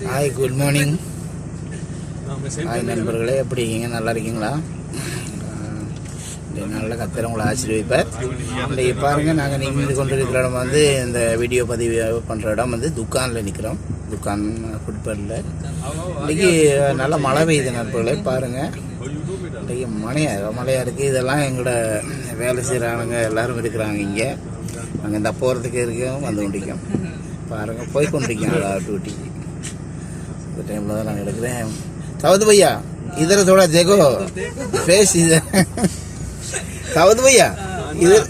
Hi, good morning. Hi நண்பர்களே, எப்படி இருக்கீங்க? நல்லா இருக்கீங்களா? நல்ல கத்திர உங்களை ஆசீர்வதிப்பார். இன்றைக்கி பாருங்கள், நாங்கள் நின்று கொண்டிருக்கிற இடம் வந்து இந்த வீடியோ பதிவு பண்ணுற இடம் வந்து துக்கானில் நிற்கிறோம். துக்கான் ஃபுட்பாலில் இன்றைக்கி நல்ல மழை பெய்யுது நண்பர்களே. பாருங்கள், இன்றைக்கி மழையாக இருக்குது. இதெல்லாம் எங்களோட வேலை செய்கிற ஆளுங்க எல்லோரும் இருக்கிறாங்க இங்கே. நாங்கள் இந்த போகிறதுக்கு இருக்கோம், வந்து கொண்டிருக்கோம். பாருங்கள், போய் கொண்டிருக்கோம் டியூட்டிக்கு. இந்த டைமில் தான் நாங்கள் எடுக்கிறேன். साउथ भैया इधर थोड़ा देखो फेस इधर। साउथ भैया इधर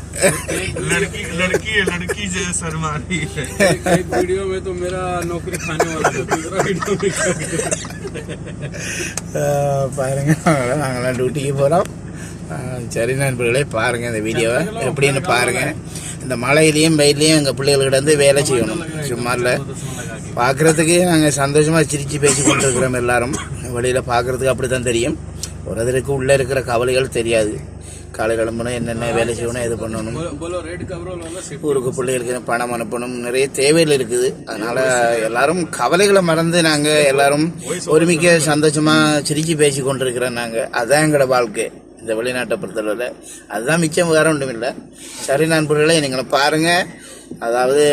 लड़की जो शर्मा रही है। एक वीडियो में तो मेरा नौकरी खाने वाला है, दूसरा वीडियो में பாருங்க, நாங்களாம் டியூட்டிக்கு போகிறோம். சரி நண்பர்களே, பாருங்கள் இந்த வீடியோவை எப்படின்னு பாருங்கள். இந்த மழையிலையும் வெயிலையும் எங்கள் பிள்ளைகள்கிட்ட வந்து வேலை செய்யணும். சும்மா இல்லை, பார்க்குறதுக்கு நாங்கள் சந்தோஷமாக சிரித்து பேசி கொண்டு இருக்கிறோம். எல்லாரும் வெளியில் பார்க்குறதுக்கு அப்படி தான் தெரியும். ஒரு இதற்கு உள்ளே இருக்கிற கவலைகள் தெரியாது. காலையில் கிளம்பணும், என்னென்ன வேலை செய்யணும், எது பண்ணணும், ஊருக்கு பிள்ளைகளுக்கு பணம் அனுப்பணும், நிறைய தேவைகள் இருக்குது. அதனால் எல்லாரும் கவலைகளை மறந்து நாங்கள் எல்லாரும் ஒருமிக்க சந்தோஷமாக சிரித்து பேசி கொண்டு இருக்கிறோம். நாங்கள் அதுதான் எங்களோட வாழ்க்கை இந்த வெளிநாட்டை பொறுத்தளவில். அதுதான் மிச்சம், வேறு ஒன்றும் இல்லை. சரி நண்பர்களே, நீங்களை பாருங்கள். அதாவது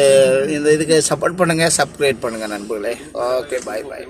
இந்த இதுக்கு சப்போர்ட் பண்ணுங்கள், சப்ஸ்கிரைப் பண்ணுங்கள் நண்பர்களே. ஓகே, பாய் பாய்.